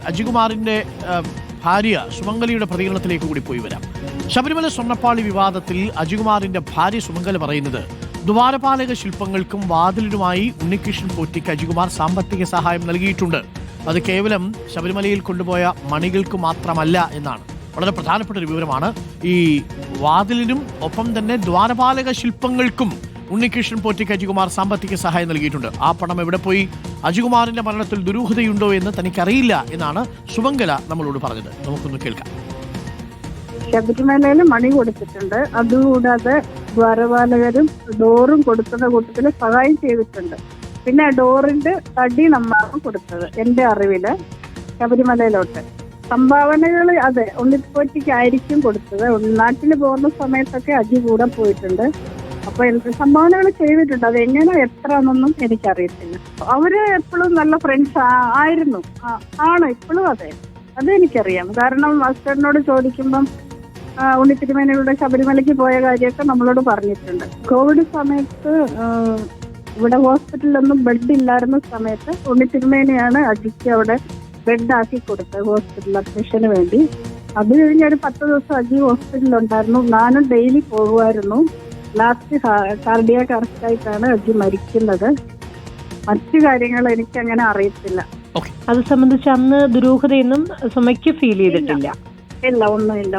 അജികുമാറിന്റെ ഭാര്യ സുമംഗലിയുടെ പ്രതികരണത്തിലേക്ക് കൂടി പോയി വരാം. ശബരിമല സ്വർണ്ണപ്പാളി വിവാദത്തിൽ അജികുമാറിന്റെ ഭാര്യ സുമംഗല പറയുന്നത് ദ്വാരപാലക ശില്പങ്ങൾക്കും വാതിലിനുമായി ഉണ്ണികൃഷ്ണൻ പോറ്റിക്ക് അജികുമാർ സാമ്പത്തിക സഹായം നൽകിയിട്ടുണ്ട്. അത് കേവലം ശബരിമലയിൽ കൊണ്ടുപോയ മണികൾക്ക് മാത്രമല്ല എന്നാണ്. വളരെ പ്രധാനപ്പെട്ട ഒരു വിവരമാണ്. ഈ വാതിലിനും ഒപ്പം തന്നെ ദ്വാരപാലക ശില്പങ്ങൾക്കും ഉണ്ണികൃഷ്ണൻ പോറ്റിക്ക് അജികുമാർ സാമ്പത്തിക സഹായം നൽകിയിട്ടുണ്ട്. ആ പണം എവിടെ പോയി? അജികുമാറിന്റെ മരണത്തിൽ ദുരൂഹതയുണ്ടോ എന്ന് തനിക്കറിയില്ല എന്നാണ് സുമംഗല നമ്മളോട് പറഞ്ഞത്. നമുക്കൊന്ന് കേൾക്കാം. ശബരിമലയിൽ മണി കൊടുത്തിട്ടുണ്ട്. അതുകൂടാതെ ദ്വാരപാലകരും ഡോറും കൊടുക്കുന്ന കൂട്ടത്തിൽ സഹായം ചെയ്തിട്ടുണ്ട്. പിന്നെ ഡോറിന്റെ തടി നമ്മളാണ് കൊടുത്തത് എന്റെ അറിവില് ശബരിമലയിലോട്ട്. സംഭാവനകൾ അതെ ഉണ്ണിപ്പോറ്റിക്കായിരിക്കും കൊടുത്തത്. നാട്ടിൽ പോകുന്ന സമയത്തൊക്കെ അജി കൂടെ പോയിട്ടുണ്ട്. അപ്പൊ സംഭാവനകൾ ചെയ്തിട്ടുണ്ട്. അത് എങ്ങനെ എത്ര എന്നൊന്നും എനിക്കറിയത്തില്ല. അവര് എപ്പോഴും നല്ല ഫ്രണ്ട്സ് ആയിരുന്നു, ആണ് ഇപ്പോഴും. അത് എനിക്കറിയാം. കാരണം മാസ്റ്ററിനോട് ചോദിക്കുമ്പം ഉണ്ണിത്തിരുമേനയുടെ ശബരിമലയ്ക്ക് പോയ കാര്യമൊക്കെ നമ്മളോട് പറഞ്ഞിട്ടുണ്ട്. കോവിഡ് സമയത്ത് ഇവിടെ ഹോസ്പിറ്റലിലൊന്നും ബെഡ് ഇല്ലായിരുന്ന സമയത്ത് ഉണ്ണിത്തിരുമേനയാണ് അജിക്ക് അവിടെ ബെഡ് ആക്കി കൊടുത്തത് ഹോസ്പിറ്റൽ അഡ്മിഷന് വേണ്ടി. അത് കഴിഞ്ഞ് ഒരു 10 ദിവസം അജി ഹോസ്പിറ്റലിലുണ്ടായിരുന്നു. ഞാനും ഡെയിലി പോകുമായിരുന്നു. ലാസ്റ്റ് കാർഡിയാക് അറസ്റ്റായിട്ടാണ് അജി മരിക്കുന്നത്. മറ്റു കാര്യങ്ങൾ എനിക്ക് അങ്ങനെ അറിയത്തില്ല. അത് സംബന്ധിച്ച് അന്ന് ദുരൂഹതയൊന്നും സുമയ്ക്ക് ഫീൽ ചെയ്തിട്ടില്ല. ഇല്ല, ഒന്നുമില്ല.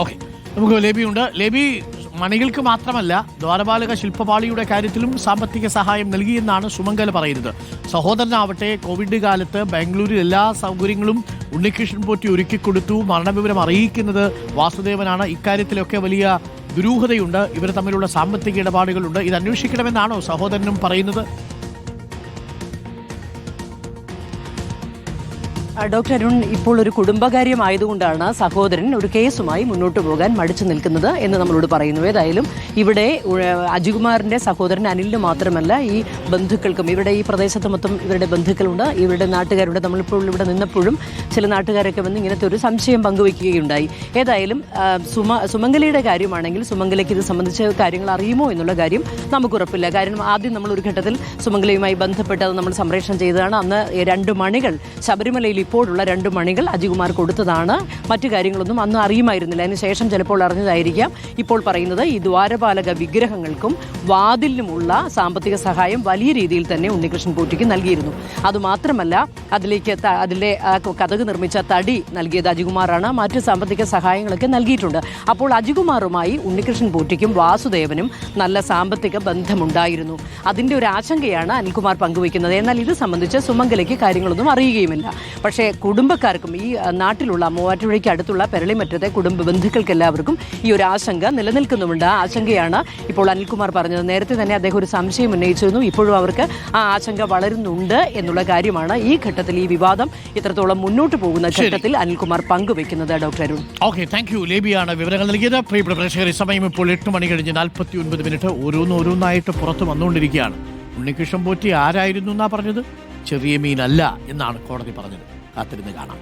ഓക്കെ, നമുക്ക് ലേബിയുണ്ട്. ലേബി, മണികൾക്ക് മാത്രമല്ല ദ്വാരപാലക ശില്പപാളിയുടെ കാര്യത്തിലും സാമ്പത്തിക സഹായം നൽകിയെന്നാണ് സുമംഗല പറയുന്നത്. സഹോദരനാവട്ടെ കോവിഡ് കാലത്ത് ബാംഗ്ലൂരിൽ എല്ലാ സൗകര്യങ്ങളും ഉണ്ണികൃഷ്ണൻ പോറ്റി ഒരുക്കിക്കൊടുത്തു. മരണവിവരം അറിയിക്കുന്നത് വാസുദേവനാണ്. ഇക്കാര്യത്തിലൊക്കെ വലിയ ദുരൂഹതയുണ്ട്. ഇവർ തമ്മിലുള്ള സാമ്പത്തിക ഇടപാടുകളുണ്ട്. ഇത് അന്വേഷിക്കണമെന്നാണോ സഹോദരനും പറയുന്നത്? ഡോക്ടർ അരുൺ, ഇപ്പോൾ ഒരു കുടുംബകാര്യമായതുകൊണ്ടാണ് സഹോദരൻ ഒരു കേസുമായി മുന്നോട്ട് പോകാൻ മടിച്ചു നിൽക്കുന്നത് എന്ന് നമ്മളോട് പറയുന്നു. ഏതായാലും ഇവിടെ അജികുമാറിന്റെ സഹോദരൻ അനിലിന് മാത്രമല്ല ഈ ബന്ധുക്കൾക്കും, ഇവിടെ ഈ പ്രദേശത്ത് മൊത്തം ഇവരുടെ ബന്ധുക്കളുണ്ട്, ഇവരുടെ നാട്ടുകാരുണ്ട്. നമ്മളിപ്പോൾ ഇവിടെ നിന്നപ്പോഴും ചില നാട്ടുകാരൊക്കെ വന്ന് ഇങ്ങനത്തെ ഒരു സംശയം പങ്കുവയ്ക്കുകയുണ്ടായി. ഏതായാലും സുമംഗലയുടെ കാര്യമാണെങ്കിൽ സുമംഗലയ്ക്ക് ഇത് സംബന്ധിച്ച കാര്യങ്ങൾ അറിയുമോ എന്നുള്ള കാര്യം നമുക്ക് ഉറപ്പില്ല. കാരണം ആദ്യം നമ്മൾ ഒരു ഘട്ടത്തിൽ സുമംഗലയുമായി ബന്ധപ്പെട്ട് അത് നമ്മൾ സംപ്രേഷണം ചെയ്തതാണ്. അന്ന് 2 മണികൾ ശബരിമലയിൽ ഇപ്പോഴുള്ള 2 മണികൾ അജികുമാർ കൊടുത്തതാണ്. മറ്റു കാര്യങ്ങളൊന്നും അന്ന് അറിയുമായിരുന്നില്ല. അതിനുശേഷം ചിലപ്പോൾ അറിഞ്ഞതായിരിക്കാം. ഇപ്പോൾ പറയുന്നത് ഈ ദ്വാരപാലക വിഗ്രഹങ്ങൾക്കും വാതിലിനുമുള്ള സാമ്പത്തിക സഹായം വലിയ രീതിയിൽ തന്നെ ഉണ്ണികൃഷ്ണൻ പോറ്റിക്ക് നൽകിയിരുന്നു. അതുമാത്രമല്ല അതിലെ കതക് നിർമ്മിച്ച തടി നൽകിയത് അജികുമാറാണ്. മറ്റ് സാമ്പത്തിക സഹായങ്ങളൊക്കെ നൽകിയിട്ടുണ്ട്. അപ്പോൾ അജികുമാറുമായി ഉണ്ണികൃഷ്ണൻ പോറ്റിക്കും വാസുദേവനും നല്ല സാമ്പത്തിക ബന്ധമുണ്ടായിരുന്നു. അതിൻ്റെ ഒരു ആശങ്കയാണ് അനിൽകുമാർ പങ്കുവയ്ക്കുന്നത്. എന്നാൽ ഇത് സംബന്ധിച്ച് സുമംഗലയ്ക്ക് കാര്യങ്ങളൊന്നും അറിയുകയുമില്ല. പക്ഷേ കുടുംബക്കാർക്കും ഈ നാട്ടിലുള്ള മൂവാറ്റുപുഴയ്ക്ക് അടുത്തുള്ള പെരളിമറ്റത്തെ കുടുംബ ബന്ധുക്കൾക്ക് എല്ലാവർക്കും ഈ ഒരു ആശങ്ക നിലനിൽക്കുന്നുമുണ്ട്. ആ ആശങ്കയാണ് ഇപ്പോൾ അനിൽകുമാർ പറഞ്ഞത്. നേരത്തെ തന്നെ അദ്ദേഹം ഒരു സംശയം ഉന്നയിച്ചിരുന്നു. ഇപ്പോഴും അവർക്ക് ആ ആശങ്ക വളരുന്നുണ്ട് എന്നുള്ള കാര്യമാണ് ഈ ഘട്ടത്തിൽ, ഈ വിവാദം ഇത്രത്തോളം മുന്നോട്ട് പോകുന്ന ഘട്ടത്തിൽ അനിൽകുമാർ പങ്കുവെക്കുന്നത്. Doctor Arun, okay, thank you. ലേബിയാണ് വിവരങ്ങൾ നൽകിയത്. പ്രിയപ്പെട്ട പ്രേക്ഷകർ, സമയം ഇപ്പോൾ 8 മണി കഴിഞ്ഞ് 49 ഓരോന്നായിട്ട് പുറത്തു വന്നുകൊണ്ടിരിക്കുകയാണ്. ഉണ്ണികൃഷ്ണൻ പോറ്റി ആരായിരുന്നു എന്നാ പറഞ്ഞത്? ചെറിയ മീനല്ല എന്നാണ് കോടതി പറഞ്ഞത്. കാത്തിരുന്ന് കാണാം.